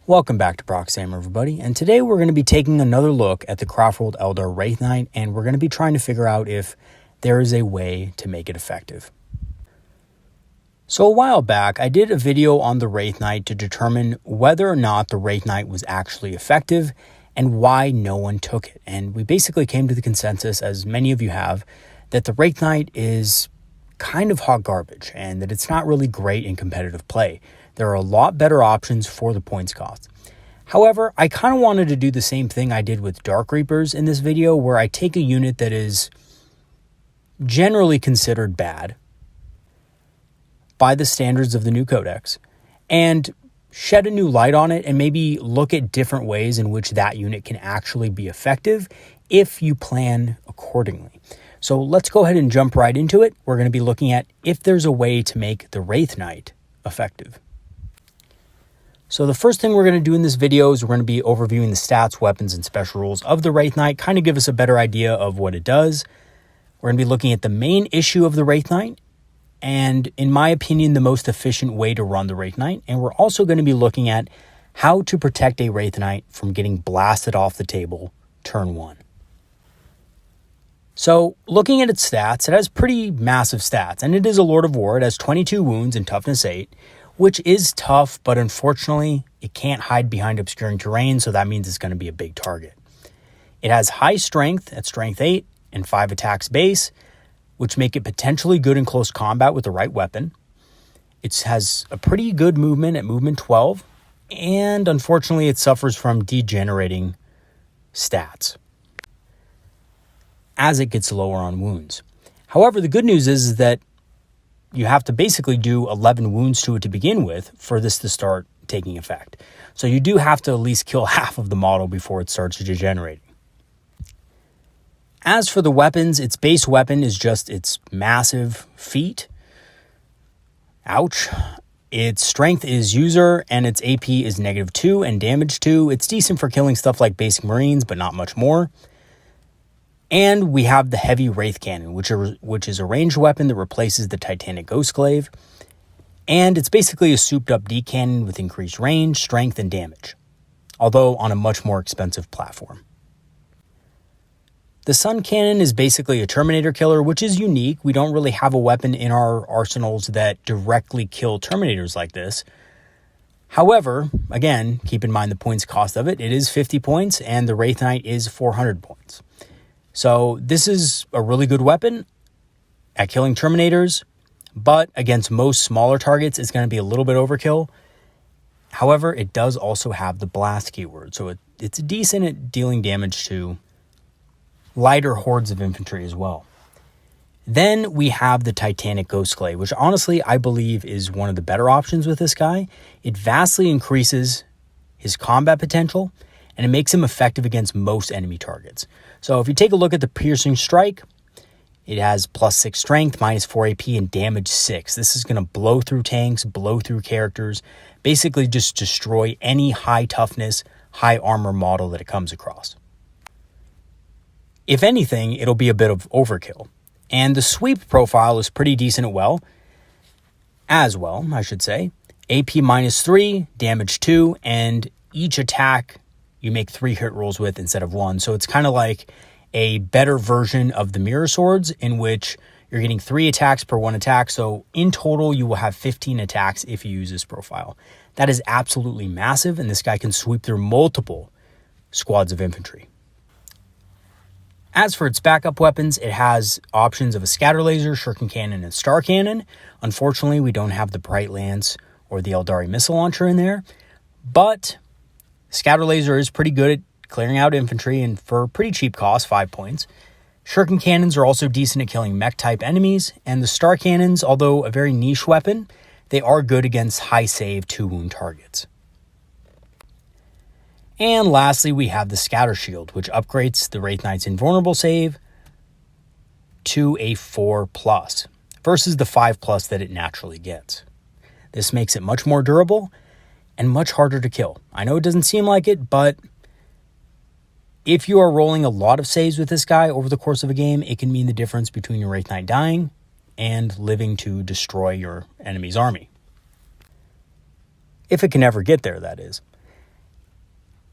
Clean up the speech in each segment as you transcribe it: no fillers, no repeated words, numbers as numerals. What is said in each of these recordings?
Welcome back to Proxam, everybody, and today we're going to be taking another look at the Craftworld Eldar Wraithknight, and we're going to be trying to figure out if there is a way to make it effective. So a while back, I did a video on the Wraithknight to determine whether or not the Wraithknight was actually effective and why no one took it, and we basically came to the consensus, as many of you have, that the Wraithknight is kind of hot garbage and that it's not really great in competitive play. There are a lot better options for the points cost. However, I kind of wanted to do the same thing I did with Dark Reapers in this video, where I take a unit that is generally considered bad by the standards of the new codex and shed a new light on it and maybe look at different ways in which that unit can actually be effective if you plan accordingly. So let's go ahead and jump right into it. We're going to be looking at if there's a way to make the Wraithknight effective. So the first thing we're going to do in this video is we're going to be overviewing the stats, weapons, and special rules of the Wraithknight, kind of give us a better idea of what it does. We're going to be looking at the main issue of the Wraithknight, and in my opinion, the most efficient way to run the Wraithknight. And we're also going to be looking at how to protect a Wraithknight from getting blasted off the table turn one. So looking at its stats, it has pretty massive stats, and it is a Lord of War. It has 22 wounds and toughness 8. Which is tough, but unfortunately, it can't hide behind obscuring terrain, so that means it's going to be a big target. It has high strength at strength 8 and 5 attacks base, which make it potentially good in close combat with the right weapon. It has a pretty good movement at movement 12, and unfortunately, it suffers from degenerating stats as it gets lower on wounds. However, the good news is that you have to basically do 11 wounds to it to begin with for this to start taking effect. So you do have to at least kill half of the model before it starts degenerating. As for the weapons, its base weapon is just its massive feet. Ouch. Its strength is user, and its AP is -2 and damage 2. It's decent for killing stuff like basic marines, but not much more. And we have the heavy Wraith Cannon, which is a ranged weapon that replaces the Titanic Ghostglaive. And it's basically a souped-up D cannon with increased range, strength, and damage, although on a much more expensive platform. The Sun Cannon is basically a Terminator killer, which is unique. We don't really have a weapon in our arsenals that directly kill Terminators like this. However, again, keep in mind the points cost of it. It is 50 points, and the Wraithknight is 400 points. So this is a really good weapon at killing Terminators, but against most smaller targets, it's going to be a little bit overkill. However, it does also have the blast keyword, so it's decent at dealing damage to lighter hordes of infantry as well. Then we have the Titanic Ghostglaive, which honestly I believe is one of the better options with this guy. It vastly increases his combat potential, and it makes him effective against most enemy targets. So if you take a look at the Piercing Strike, it has +6 strength, -4 AP, and damage 6. This is going to blow through tanks, blow through characters, basically just destroy any high toughness, high armor model that it comes across. If anything, it'll be a bit of overkill. And the sweep profile is pretty decent as well, I should say. AP -3, damage 2, and each attack you make 3 hit rolls with instead of 1. So it's kind of like a better version of the Mirror Swords, in which you're getting 3 attacks per 1 attack. So in total, you will have 15 attacks if you use this profile. That is absolutely massive, and this guy can sweep through multiple squads of infantry. As for its backup weapons, it has options of a Scatter Laser, Shuriken Cannon, and Star Cannon. Unfortunately, we don't have the Bright Lance or the Eldari Missile Launcher in there, but Scatter Laser is pretty good at clearing out infantry, and for a pretty cheap cost, 5 points. Shuriken Cannons are also decent at killing mech-type enemies, and the Star Cannons, although a very niche weapon, they are good against high-save 2-wound targets. And lastly, we have the Scatter Shield, which upgrades the Wraithknight's invulnerable save to a 4+, versus the 5+ that it naturally gets. This makes it much more durable and much harder to kill. I know it doesn't seem like it, but if you are rolling a lot of saves with this guy over the course of a game, it can mean the difference between your Wraithknight dying and living to destroy your enemy's army. If it can ever get there, that is.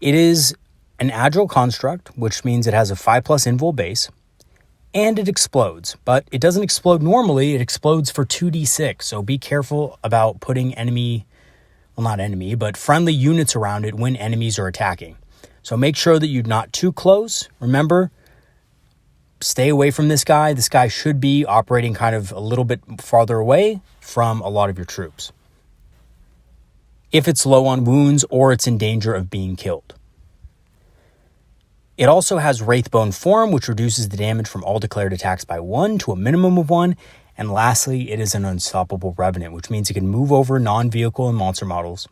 It is an agile construct, which means it has a 5+ invul base, and it explodes. But it doesn't explode normally, it explodes for 2d6, so be careful about putting friendly units around it when enemies are attacking. So make sure that you're not too close. Remember, stay away from this guy. This guy should be operating kind of a little bit farther away from a lot of your troops, if it's low on wounds or it's in danger of being killed. It also has Wraithbone form, which reduces the damage from all declared attacks by 1 to a minimum of 1. And lastly, it is an unstoppable revenant, which means it can move over non-vehicle and monster models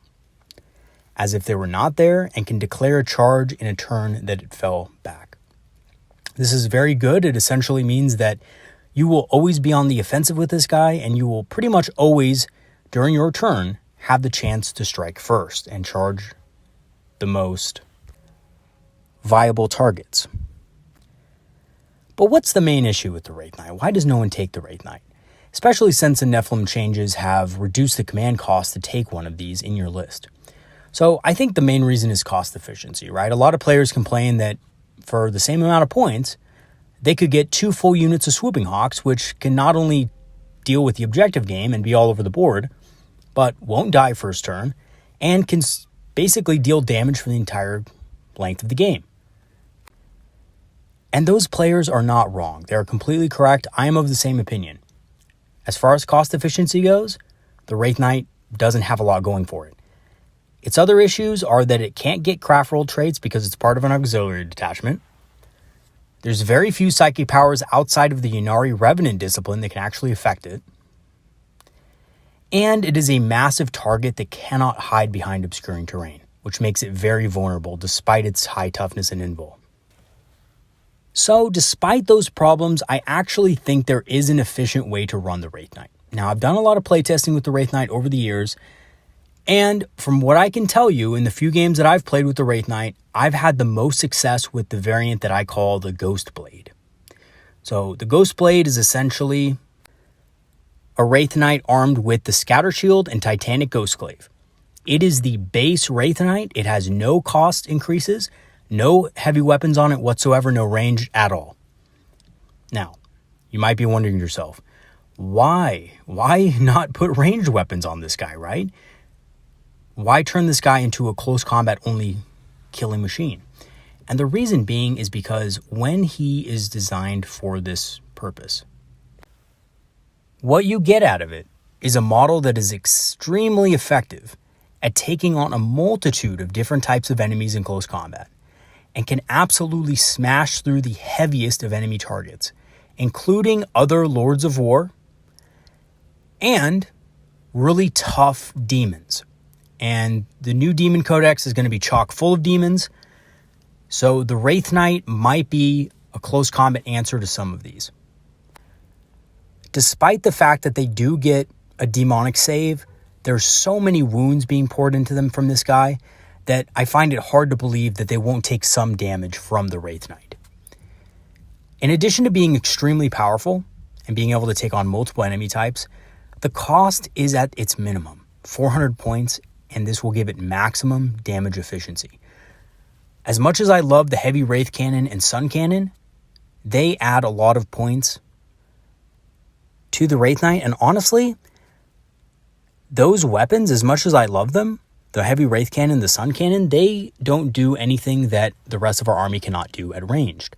as if they were not there, and can declare a charge in a turn that it fell back. This is very good. It essentially means that you will always be on the offensive with this guy, and you will pretty much always, during your turn, have the chance to strike first and charge the most viable targets. But what's the main issue with the Wraithknight? Why does no one take the Wraithknight? Especially since the Nephilim changes have reduced the command cost to take one of these in your list. So I think the main reason is cost efficiency, right? A lot of players complain that for the same amount of points, they could get 2 full units of Swooping Hawks, which can not only deal with the objective game and be all over the board, but won't die first turn, and can basically deal damage for the entire length of the game. And those players are not wrong. They are completely correct. I am of the same opinion. As far as cost efficiency goes, the Wraithknight doesn't have a lot going for it. Its other issues are that it can't get Craftworld traits because it's part of an auxiliary detachment. There's very few psychic powers outside of the Ynnari Revenant discipline that can actually affect it. And it is a massive target that cannot hide behind obscuring terrain, which makes it very vulnerable despite its high toughness and invul. So despite those problems, I actually think there is an efficient way to run the Wraithknight. Now, I've done a lot of playtesting with the Wraithknight over the years, and from what I can tell you, in the few games that I've played with the Wraithknight, I've had the most success with the variant that I call the Ghost Blade. So the Ghost Blade is essentially a Wraithknight armed with the Scatter Shield and Titanic Ghostclaive. It is the base Wraithknight. It has no cost increases, no heavy weapons on it whatsoever, no range at all. Now, you might be wondering to yourself, why? Why not put ranged weapons on this guy, right? Why turn this guy into a close combat only killing machine? And the reason being is because when he is designed for this purpose, what you get out of it is a model that is extremely effective at taking on a multitude of different types of enemies in close combat, and can absolutely smash through the heaviest of enemy targets, including other Lords of War and really tough demons. And the new Demon Codex is going to be chock full of demons, so the Wraithknight might be a close combat answer to some of these. Despite the fact that they do get a demonic save, there's so many wounds being poured into them from this guy that I find it hard to believe that they won't take some damage from the Wraithknight. In addition to being extremely powerful and being able to take on multiple enemy types, the cost is at its minimum, 400 points, and this will give it maximum damage efficiency. As much as I love the heavy Wraith Cannon and Sun Cannon, they add a lot of points to the Wraithknight, and honestly, those weapons, as much as I love them, the heavy Wraith Cannon, the Sun Cannon, they don't do anything that the rest of our army cannot do at ranged.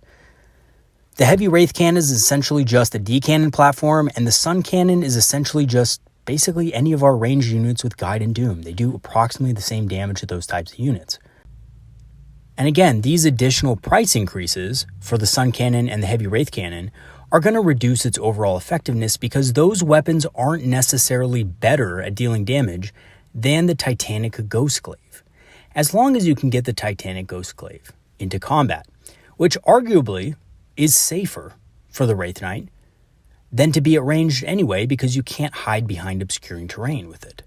The heavy Wraith Cannon is essentially just a D-Cannon platform, and the Sun Cannon is essentially just basically any of our ranged units with Guide and Doom. They do approximately the same damage to those types of units. And again, these additional price increases for the Sun Cannon and the heavy Wraith Cannon are going to reduce its overall effectiveness because those weapons aren't necessarily better at dealing damage than the Titanic Ghostclaive, as long as you can get the Titanic Ghostclaive into combat, which arguably is safer for the Wraithknight than to be at range anyway, because you can't hide behind obscuring terrain with it.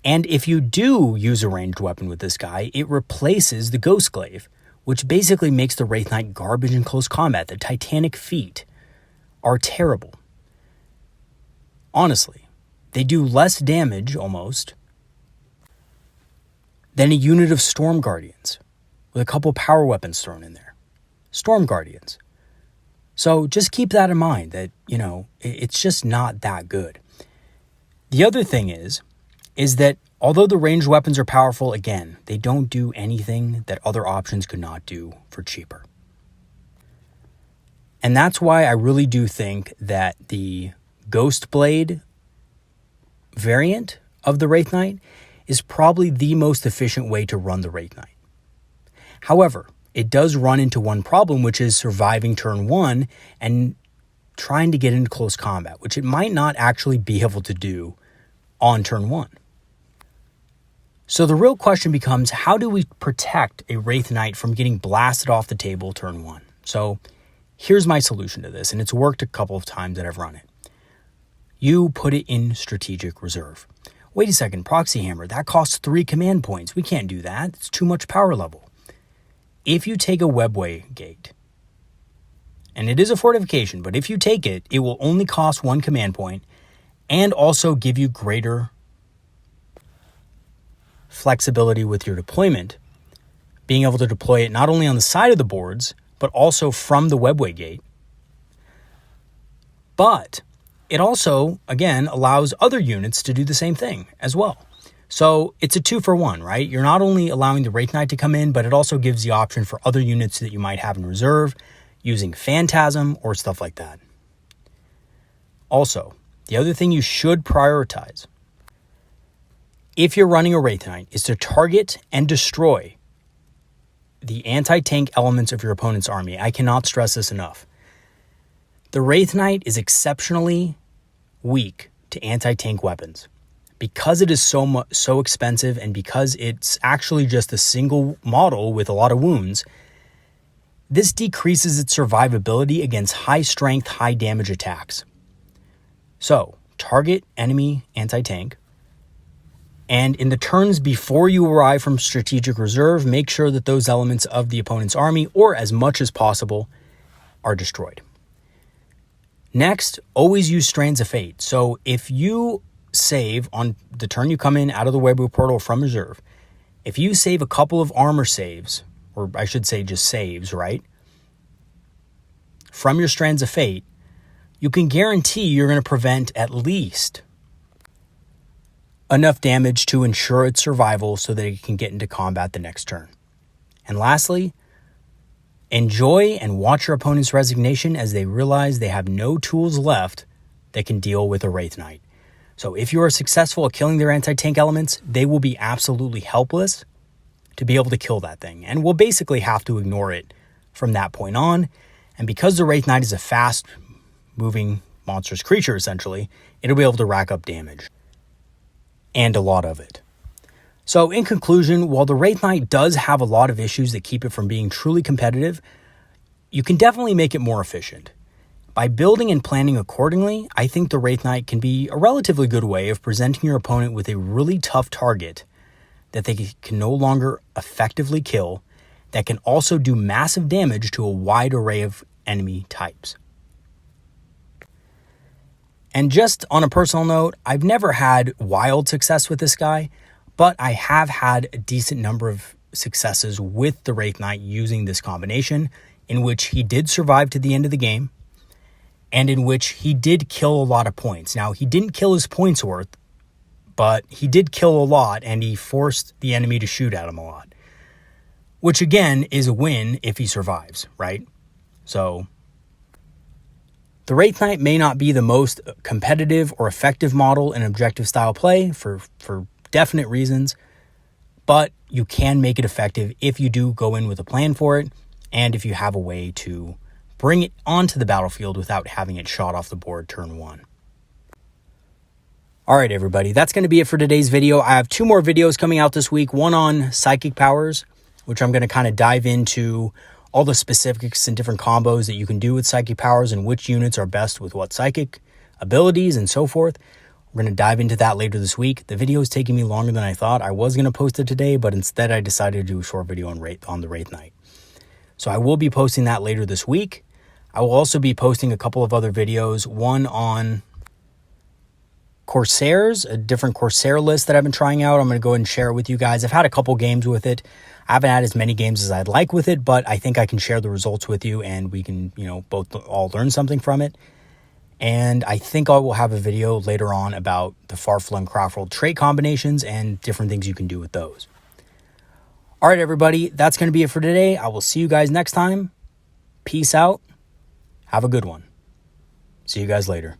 And if you do use a ranged weapon with this guy, it replaces the Ghostclaive, which basically makes the Wraithknight garbage in close combat. The Titanic feet are terrible. Honestly, they do less damage almost Then a unit of Storm Guardians with a couple power weapons thrown in there. Storm Guardians. So just keep that in mind that, it's just not that good. The other thing is that although the ranged weapons are powerful, again, they don't do anything that other options could not do for cheaper. And that's why I really do think that the Ghost Blade variant of the Wraithknight is probably the most efficient way to run the Wraithknight. However, it does run into one problem, which is surviving turn 1 and trying to get into close combat, which it might not actually be able to do on turn 1. So the real question becomes, how do we protect a Wraithknight from getting blasted off the table turn 1? So here's my solution to this, and it's worked a couple of times that I've run it. You put it in strategic reserve. Wait a second, Proxy Hammer, that costs 3 command points. We can't do that. It's too much power level. If you take a Webway Gate, and it is a fortification, but if you take it, it will only cost 1 command point and also give you greater flexibility with your deployment, being able to deploy it not only on the side of the boards, but also from the Webway Gate. But it also, again, allows other units to do the same thing as well. So it's a 2-for-1, right? You're not only allowing the Wraithknight to come in, but it also gives the option for other units that you might have in reserve using Phantasm or stuff like that. Also, the other thing you should prioritize if you're running a Wraithknight is to target and destroy the anti-tank elements of your opponent's army. I cannot stress this enough. The Wraithknight is exceptionally weak to anti-tank weapons. Because it is so expensive and because it's actually just a single model with a lot of wounds, this decreases its survivability against high strength, high damage attacks. So, target enemy anti-tank, and in the turns before you arrive from strategic reserve, make sure that those elements of the opponent's army, or as much as possible, are destroyed. Next, always use Strands of Fate. So if you save on the turn you come in out of the Webway portal from reserve, if you save a couple of armor saves, or I should say just saves, right, from your Strands of Fate, you can guarantee you're going to prevent at least enough damage to ensure its survival so that it can get into combat the next turn. And lastly, enjoy and watch your opponent's resignation as they realize they have no tools left that can deal with a Wraithknight. So if you are successful at killing their anti-tank elements, they will be absolutely helpless to be able to kill that thing, and will basically have to ignore it from that point on. And because the Wraithknight is a fast-moving monstrous creature, essentially, it'll be able to rack up damage. And a lot of it. So in conclusion, while the Wraithknight does have a lot of issues that keep it from being truly competitive, you can definitely make it more efficient. By building and planning accordingly, I think the Wraithknight can be a relatively good way of presenting your opponent with a really tough target that they can no longer effectively kill, that can also do massive damage to a wide array of enemy types. And just on a personal note, I've never had wild success with this guy, but I have had a decent number of successes with the Wraithknight using this combination, in which he did survive to the end of the game, and in which he did kill a lot of points. Now, he didn't kill his points worth, but he did kill a lot, and he forced the enemy to shoot at him a lot. Which, again, is a win if he survives, right? So, the Wraithknight may not be the most competitive or effective model in objective style play for definite reasons, but you can make it effective if you do go in with a plan for it, and if you have a way to bring it onto the battlefield without having it shot off the board turn 1. All right, everybody, that's going to be it for today's video. I have 2 more videos coming out this week, one on psychic powers, which I'm going to kind of dive into all the specifics and different combos that you can do with psychic powers and which units are best with what psychic abilities and so forth. We're going to dive into that later this week. The video is taking me longer than I thought. I was going to post it today, but instead I decided to do a short video on the Wraithknight. So I will be posting that later this week. I will also be posting a couple of other videos, one on Corsairs, a different Corsair list that I've been trying out. I'm going to go ahead and share it with you guys. I've had a couple games with it. I haven't had as many games as I'd like with it, but I think I can share the results with you and we can, both all learn something from it. And I think I will have a video later on about the far-flung Craftworld trait combinations and different things you can do with those. All right, everybody, that's going to be it for today. I will see you guys next time. Peace out. Have a good one. See you guys later.